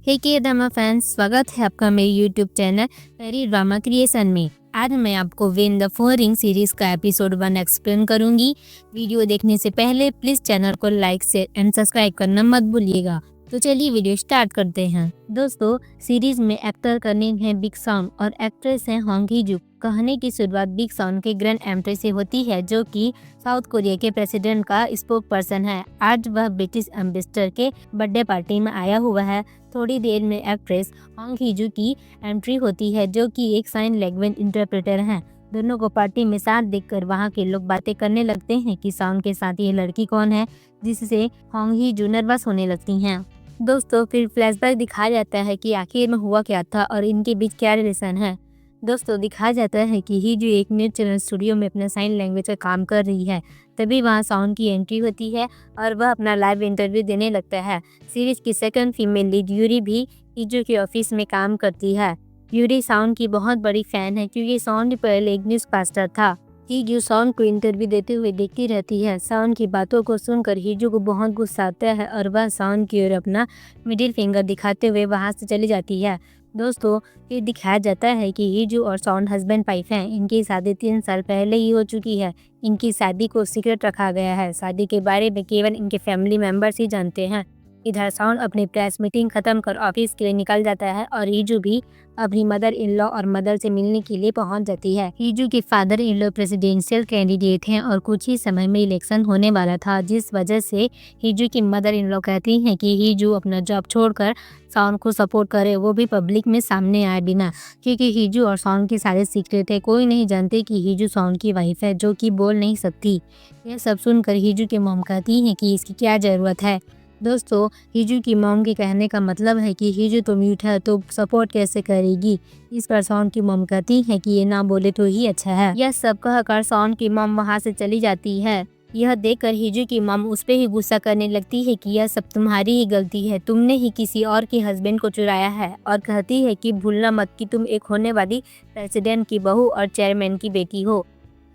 हे के drama fans, स्वागत है आपका मेरे यूट्यूब चैनल पेरी ड्रामा क्रिएशन में। आज मैं आपको win the four ring series का एपिसोड 1 एक्सप्लेन करूंगी। वीडियो देखने से पहले प्लीज चैनल को लाइक शेयर एंड सब्सक्राइब करना मत भूलिएगा। तो चलिए वीडियो स्टार्ट करते हैं। दोस्तों, सीरीज में एक्टर का नेम है बिग सॉन और एक्ट्रेस है होंग ही जू। कहानी की शुरुआत बिग सॉन के ग्रैंड एंट्री से होती है, जो कि साउथ कोरिया के प्रेसिडेंट का स्पोक पर्सन है। आज वह ब्रिटिश एम्बेसडर के बर्थडे पार्टी में आया हुआ है। थोड़ी देर में एक्ट्रेस होंग ही जू की एंट्री होती है, जो कि एक साइन लैंग्वेज इंटरप्रेटर है। दोनों को पार्टी में साथ देखकर वहां के लोग बातें करने लगते हैं कि सॉन के साथ ये लड़की कौन है, जिससे होंग ही जू नर्वस होने लगती हैं। दोस्तों, फिर फ्लैशबैक दिखाया जाता है कि आखिर में हुआ क्या था और इनके बीच क्या रिलेशन है। दोस्तों, दिखाया जाता है कि ही जो एक न्यूज चैनल स्टूडियो में अपना साइन लैंग्वेज का काम कर रही है। तभी वहाँ सॉन की एंट्री होती है और वह अपना लाइव इंटरव्यू देने लगता है। सीरीज की सेकंड फीमेल लीड यूरी भी हीजू के ऑफिस में काम करती है। यूरी सॉन की बहुत बड़ी फैन है, क्योंकि सॉन भी पहले एक न्यूज कास्टर था। हीजू सॉन को इंटरव्यू देते हुए देखती रहती है। सॉन की बातों को सुनकर हीजू को बहुत गुस्सा आता है और वह सॉन की ओर अपना मिडिल फिंगर दिखाते हुए वहां से चली जाती है। दोस्तों, फिर दिखाया जाता है कि हीजू और सॉन हस्बैंड वाइफ हैं। इनकी शादी 3 साल पहले ही हो चुकी है। इनकी शादी को सीक्रेट रखा गया है। शादी के बारे में केवल इनके फैमिली मेंबर्स ही जानते हैं। इधर सॉन अपनी प्रेस मीटिंग खत्म कर ऑफिस के लिए निकल जाता है और हीजू भी अपनी मदर इन लॉ और मदर से मिलने के लिए पहुंच जाती है। हीजू के father in law presidential candidate हैं और कुछ ही समय में इलेक्शन होने वाला था, जिस वजह से हीजू की मदर इन लॉ कहती हैं कि हीजू अपना जॉब छोड़कर सॉन को सपोर्ट करे, वो भी पब्लिक में सामने आए बिना, क्योंकि हीजू और सॉन की सारे सीक्रेट है। कोई नहीं जानते कि हीजू सॉन की वाइफ है, जो कि बोल नहीं सकती। यह सब सुनकर हीजू की मॉम कहती हैं कि इसकी क्या ज़रूरत है। दोस्तों, हीजू की मॉम के कहने का मतलब है कि हीजू तो म्यूट है, तो सपोर्ट कैसे करेगी। इस पर सॉन की मॉम कहती है कि ये ना बोले तो ही अच्छा है। यह सब कहकर सॉन की मॉम वहां से चली जाती है। यह देखकर हीजू की मॉम उस पे ही गुस्सा करने लगती है कि यह सब तुम्हारी ही गलती है, तुमने ही किसी और के हस्बैंड को चुराया है, और कहती है कि भूलना मत कि तुम एक होने वाली प्रेसिडेंट की बहू और चेयरमैन की बेटी हो।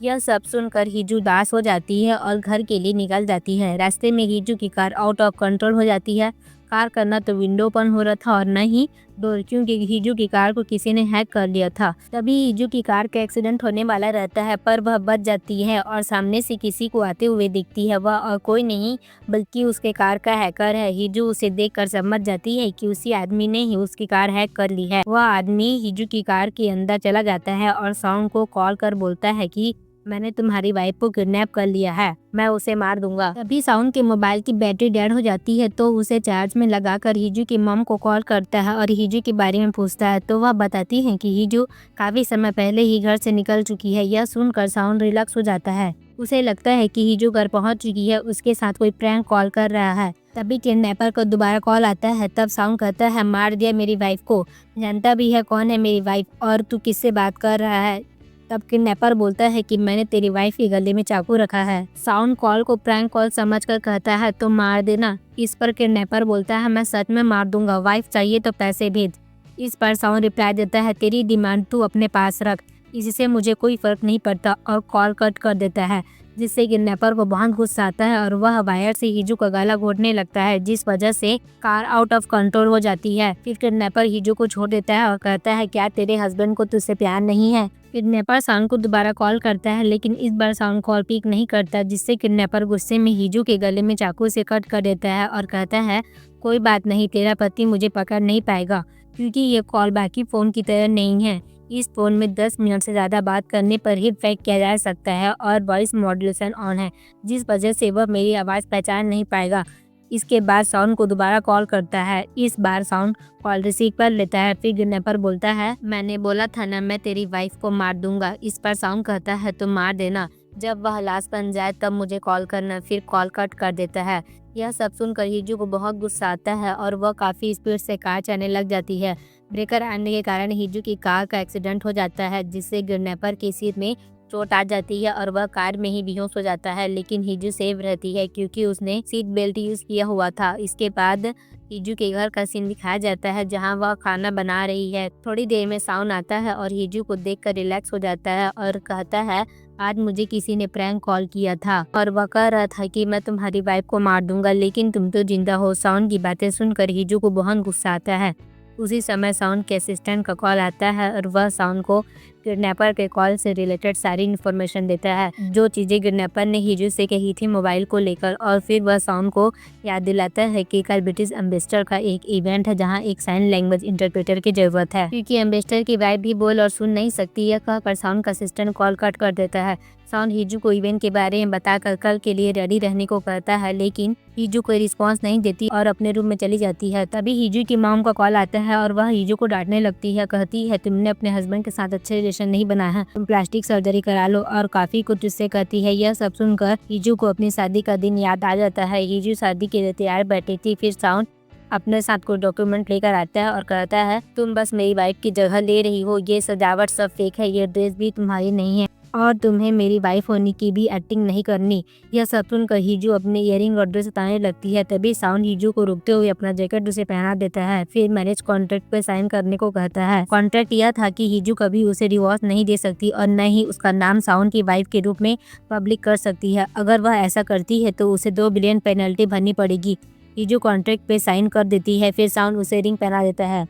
यह सब सुनकर हीजू उदास हो जाती है और घर के लिए निकल जाती है। रास्ते में हीजू की कार आउट ऑफ कंट्रोल हो जाती है। कार का न तो विंडो ओपन हो रहा था और न ही डोर, क्योंकि हीजू की कार को किसी ने हैक कर लिया था। तभी हीजू की कार का एक्सीडेंट होने वाला रहता है, पर वह बच जाती है और सामने से किसी को आते हुए दिखती है। वह और कोई नहीं बल्कि उसके कार का हैकर है। हीजू उसे देखकर समझ जाती है कि उसी आदमी ने ही उसकी कार हैक कर ली है। वह आदमी हीजू की कार के अंदर चला जाता है और सॉन को कॉल कर बोलता है कि मैंने तुम्हारी वाइफ को किडनैप कर लिया है, मैं उसे मार दूंगा। तभी सॉन के मोबाइल की बैटरी डेड हो जाती है, तो उसे चार्ज में लगाकर हीजू की मॉम को कॉल करता है और हीजू के बारे में पूछता है, तो वह बताती है कि हीजू काफी समय पहले ही घर से निकल चुकी है। यह सुनकर सॉन रिलैक्स हो जाता है। उसे लगता है कि हीजू घर पहुंच चुकी है, उसके साथ कोई प्रैंक कॉल कर रहा है। तभी किडनैपर को दोबारा कॉल आता है। तब सॉन कहता है, मार दिया मेरी वाइफ को, जानता भी है कौन है मेरी वाइफ और तू किससे बात कर रहा है। तब किडनैपर बोलता है कि मैंने तेरी वाइफ के गले में चाकू रखा है। सॉन कॉल को प्रैंक कॉल समझकर कहता है, तो मार देना। इस पर किडनैपर बोलता है, मैं सच में मार दूंगा, वाइफ चाहिए तो पैसे भेज। इस पर सॉन रिप्लाई देता है, तेरी डिमांड तू अपने पास रख, इससे मुझे कोई फर्क नहीं पड़ता, और कॉल कट कर देता है, जिससे किडनैपर को बहुत गुस्सा आता है और वह वायर से हीजू का गला घोटने लगता है, जिस वजह से कार आउट ऑफ कंट्रोल हो जाती है। फिर किडनैपर हीजू को छोड़ देता है और कहता है, क्या तेरे हस्बैंड को तुझसे प्यार नहीं है। किडनैपर सॉन को दोबारा कॉल करता है, लेकिन इस बार सॉन कॉल पिक नहीं करता, जिससे किडनैपर गुस्से में हीजू के गले में चाकू से कट कर देता है और कहता है, कोई बात नहीं, तेरा पति मुझे पकड़ नहीं पाएगा, क्योंकि ये कॉल बाकी फ़ोन की तरह नहीं है। इस फ़ोन में 10 मिनट से ज़्यादा बात करने पर ही ट्रैक किया जा सकता है और वॉइस मॉड्यूलेशन ऑन है, जिस वजह से वह मेरी आवाज़ पहचान नहीं पाएगा। इसके बाद सॉन को दोबारा कॉल करता है। इस बार सॉन कॉल रिसीव कर लेता है। फिर किडनैपर बोलता है, मैंने बोला था ना, मैं तेरी वाइफ को मार दूंगा। इस पर सॉन कहता है, तो मार देना, जब वह लाश बन जाए तब मुझे कॉल करना। फिर कॉल कट कर देता है। यह सब सुनकर हीजू को बहुत गुस्सा आता है और वह काफ़ी स्पीड से कार चलाने लग जाती है। ब्रेकर आने के कारण हीजू की कार का एक्सीडेंट हो जाता है, जिससे किडनैपर की सिर में चोट आ जाती है और वह कार में ही बेहोश हो जाता है, लेकिन हीजू सेव रहती है क्योंकि उसने सीट बेल्ट यूज किया हुआ था। इसके बाद हीजू के घर का सीन दिखाया जाता है, जहां वह खाना बना रही है। थोड़ी देर में सॉन आता है और हीजू को देखकर रिलैक्स हो जाता है और कहता है, आज मुझे किसी ने प्रैंक कॉल किया था और वह कह रहा था कि मैं तुम्हारी वाइफ को मार दूंगा, लेकिन तुम तो जिंदा हो। साउन की बातें सुनकर हिजू को बहुत गुस्सा आता है। उसी समय साउन के असिस्टेंट का कॉल आता है और वह साउन को किडनैपर के कॉल से रिलेटेड सारी इन्फॉर्मेशन देता है, जो चीज़ें किडनैपर ने हिजू से कही थी मोबाइल को लेकर। और फिर वह साउन को याद दिलाता है कि कल ब्रिटिश एम्बेसडर का एक इवेंट है जहां एक साइन लैंग्वेज इंटरप्रेटर की जरूरत है, क्योंकि एम्बेसडर की वाइफ भी बोल और सुन नहीं सकती। यह कहकर साउन का असिस्टेंट कॉल कट कर देता है। साउन हिजू को इवेंट के बारे में बताकर कल के लिए रेडी रहने को कहता है, लेकिन हिजू कोई रिस्पॉन्स नहीं देती और अपने रूम में चली जाती है। तभी हिजू की मॉम का कॉल आता है और वह हिजू को डांटने लगती है। कहती है, तुमने अपने हस्बैंड के साथ अच्छे रिलेशन नहीं बनाया है, तुम प्लास्टिक सर्जरी करा लो, और काफी कुछ उससे कहती है। यह सब सुनकर हिजू को अपनी शादी का दिन याद आ जाता है। हिजू शादी के लिए तैयार बैठी थी। फिर साउन अपने साथ कोई डॉक्यूमेंट लेकर आता है और कहता है, तुम बस मेरी वाइफ की जगह ले रही हो, ये सजावट सब फेक है, ये ड्रेस भी तुम्हारी नहीं है और तुम्हें मेरी वाइफ होने की भी एक्टिंग नहीं करनी। यह सब सुनकर हिजू अपने इयरिंग और ड्रेस उतारने लगती है। तभी साउन हिजू को रुकते हुए अपना जैकेट उसे पहना देता है। फिर मैरिज कॉन्ट्रैक्ट पे साइन करने को कहता है। कॉन्ट्रैक्ट यह था कि हिजू कभी उसे डिवोर्स नहीं दे सकती और न ही उसका नाम साउन की वाइफ के रूप में पब्लिक कर सकती है। अगर वह ऐसा करती है तो उसे 2 बिलियन पेनल्टी भरनी पड़ेगी। हिजू कॉन्ट्रैक्ट पे साइन कर देती है। फिर साउन उसे रिंग पहना देता है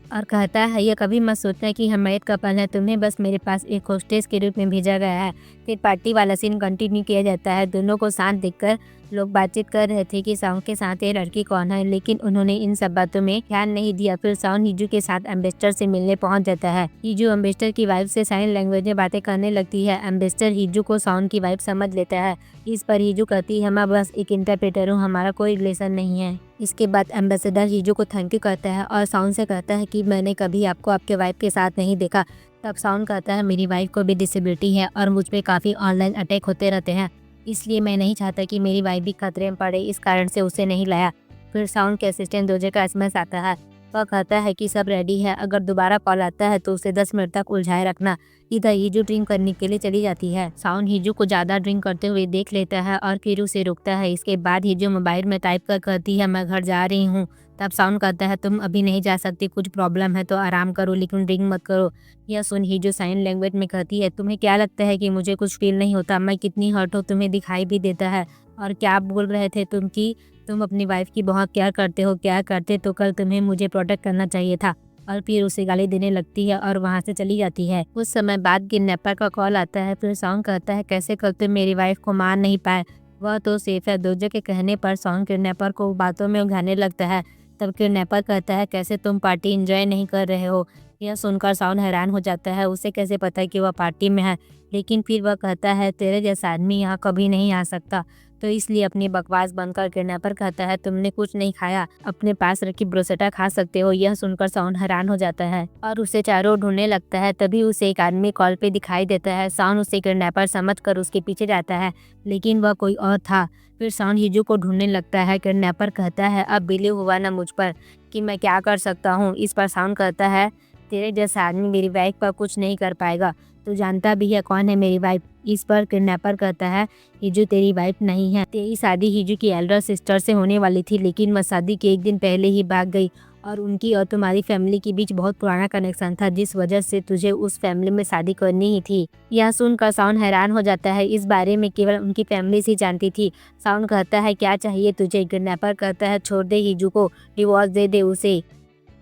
और कहता है, यह कभी मत सोचना कि हम मैरिड कपल हैं, तुम्हें बस मेरे पास एक होस्टेस के रूप में भेजा गया है। फिर पार्टी वाला सीन कंटिन्यू किया जाता है। दोनों को शांत देखकर लोग बातचीत कर रहे थे कि साउन के साथ ये लड़की कौन है, लेकिन उन्होंने इन सब बातों में ध्यान नहीं दिया। फिर साउन हिजू के साथ एम्बेसडर से मिलने पहुंच जाता है। हिजू एम्बेसडर की वाइफ से साइन लैंग्वेज में बातें करने लगती है। एम्बेसडर हिजू को साउन की वाइफ समझ लेता है। इस पर हिजू कहती है, मैं बस एक इंटरप्रेटर हूँ, हमारा कोई रिलेशन नहीं है। इसके बाद एम्बेसडर हिजू को थैंक यू कहता है और साउन से कहता है कि मैंने कभी आपको आपके वाइफ के साथ नहीं देखा। तब साउन कहता है, मेरी वाइफ को भी डिसेबिलिटी है और मुझ पे काफ़ी ऑनलाइन अटैक होते रहते हैं, इसलिए मैं नहीं चाहता कि मेरी वाइफ भी खतरे में पड़े, इस कारण से उसे नहीं लाया। फिर साउन के असिस्टेंट दोजे का एसएमएस आता है। वह कहता है कि सब रेडी है, अगर दोबारा कॉल आता है तो उसे 10 मिनट तक उलझाए रखना। इधर हिजू ड्रिंक करने के लिए चली जाती है। साउन हिजू को ज़्यादा ड्रिंक करते हुए देख लेता है और फिर उसे रोकता है। इसके बाद हिजू मोबाइल में टाइप कर कहती है, मैं घर जा रही हूँ। तब साउन कहता है, तुम अभी नहीं जा सकती, कुछ प्रॉब्लम है तो आराम करो, लेकिन ड्रिंक मत करो। यह सुन हिजू साइन लैंग्वेज में कहती है, तुम्हें क्या लगता है कि मुझे कुछ फील नहीं होता? मैं कितनी हर्ट हो तुम्हें दिखाई भी देता है। और क्या बोल रहे थे तुम कि तुम अपनी वाइफ की बहुत केयर करते हो, क्या करते तो कल तुम्हें मुझे प्रोटेक्ट करना चाहिए था। और फिर उसे गाली देने लगती है और वहाँ से चली जाती है। कुछ समय बाद किडनैपर का कॉल आता है। फिर साउन कहता है, कैसे कल तुम मेरी वाइफ को मार नहीं पाए, वह तो सेफ है। दोजे के कहने पर साउन किडनैपर को बातों में उलझाने लगता है। तब किडनैपर कहता है, कैसे तुम पार्टी एंजॉय नहीं कर रहे हो? यह सुनकर साउन हैरान हो जाता है। उसे कैसे पता कि वह पार्टी में है, लेकिन फिर वह कहता है, तेरे जैसा आदमी यहाँ कभी नहीं आ सकता, तो इसलिए अपनी बकवास बंद कर। किडनैपर कहता है, तुमने कुछ नहीं खाया, अपने पास रखी ब्रोसेटा खा सकते हो। यह सुनकर साउन हैरान हो जाता है और उसे चारों ओर ढूंढने लगता है। तभी उसे एक आदमी कॉल पे दिखाई देता है। साउन उसे किडनैपर समझकर उसके पीछे जाता है, लेकिन वह कोई और था। फिर साउन हिजू को ढूंढने लगता है। किडनैपर कहता है, अब बिलीव हुआ ना मुझ पर कि मैं क्या कर सकता हूँ? इस पर साउन कहता है, तेरे जैसा आदमी मेरी वाइफ पर कुछ नहीं कर पाएगा, तू जानता भी है कौन है मेरी वाइफ। इस पर किडनैपर कहता है, हिजू तेरी वाइफ नहीं है, तेरी शादी हिजू की एल्डर सिस्टर से होने वाली थी, लेकिन वह शादी के एक दिन पहले ही भाग गई और उनकी और तुम्हारी फैमिली के बीच बहुत पुराना कनेक्शन था, जिस वजह से तुझे उस फैमिली में शादी करनी ही थी। यह सुनकर साउन हैरान हो जाता है। इस बारे में केवल उनकी फैमिली ही जानती थी। साउन कहता है, क्या चाहिए तुझे? किडनैपर कहता है, छोड़ दे हिजू को, डिवोर्स दे दे उसे,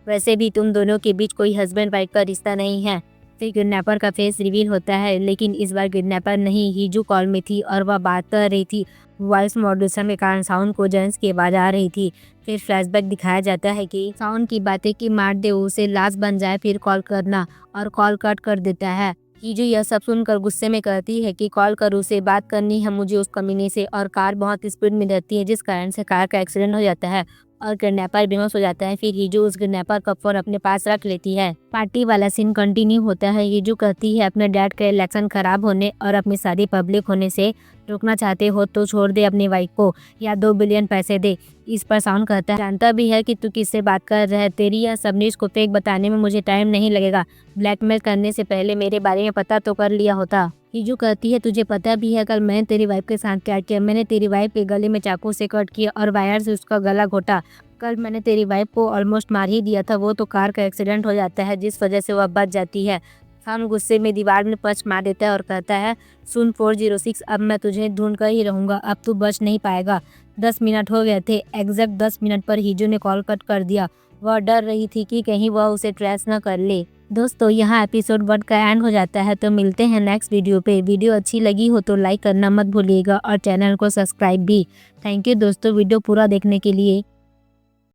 वैसे भी तुम दोनों के बीच कोई हस्बैंड वाइफ का रिश्ता नहीं है। फिर किडनैपर का फेस रिवील होता है, लेकिन इस बार किडनैपर नहीं, हिजू कॉल में थी और वह बात कर रही थी। वॉइस मॉड्यूलेशन के कारण साउंड को जेंट्स की आवाज़ आ रही थी। फिर फ्लैशबैक दिखाया जाता है कि साउंड की बातें कि मार दे उसे, लाश बन जाए, फिर कॉल करना, और कॉल कट कर देता है। हिजू यह सब सुनकर गुस्से में कहती है कि कॉल कर, उसे बात करनी है मुझे उस कमीने से, और कार बहुत स्पीड में रहती है जिस कारण से कार का एक्सीडेंट हो जाता है और किडनैपर बेहोश हो जाता है। फिर हिजू उस किडनैपर का फोन अपने पास रख लेती है। पार्टी वाला सीन कंटिन्यू होता है। हिजू कहती है, अपने डैड का इलेक्शन खराब होने और अपनी शादी पब्लिक होने से रोकना चाहते हो तो छोड़ दे अपनी वाइफ को या 2 बिलियन पैसे दे। इस पर साउंड कहता है, जानता भी है कि तू किससे बात कर रहा है, तेरी यह सब न्यूज़ को फेक बताने में मुझे टाइम नहीं लगेगा, ब्लैकमेल करने से पहले मेरे बारे में पता तो कर लिया होता। हिजू कहती है, तुझे पता भी है कल मैंने तेरी वाइफ के साथ क्या किया? मैंने तेरी वाइफ के गले में चाकू से कट किया और वायर से उसका गला घोटा। कल मैंने तेरी वाइफ को ऑलमोस्ट मार ही दिया था, वो तो कार का एक्सीडेंट हो जाता है जिस वजह से वह बच जाती है। हम गुस्से में दीवार में पंच मार देता है और कहता है, सुन 406, अब मैं तुझे ढूंढ कर ही रहूँगा, अब तू बच नहीं पाएगा। 10 मिनट हो गए थे। एग्जैक्ट 10 मिनट पर हिजो ने कॉल कट कर दिया। वह डर रही थी कि कहीं वह उसे ट्रेस न कर ले। दोस्तों, यहाँ एपिसोड 1 का एंड हो जाता है। तो मिलते हैं नेक्स्ट वीडियो पे। वीडियो अच्छी लगी हो तो लाइक करना मत भूलिएगा और चैनल को सब्सक्राइब भी। थैंक यू दोस्तों वीडियो पूरा देखने के लिए।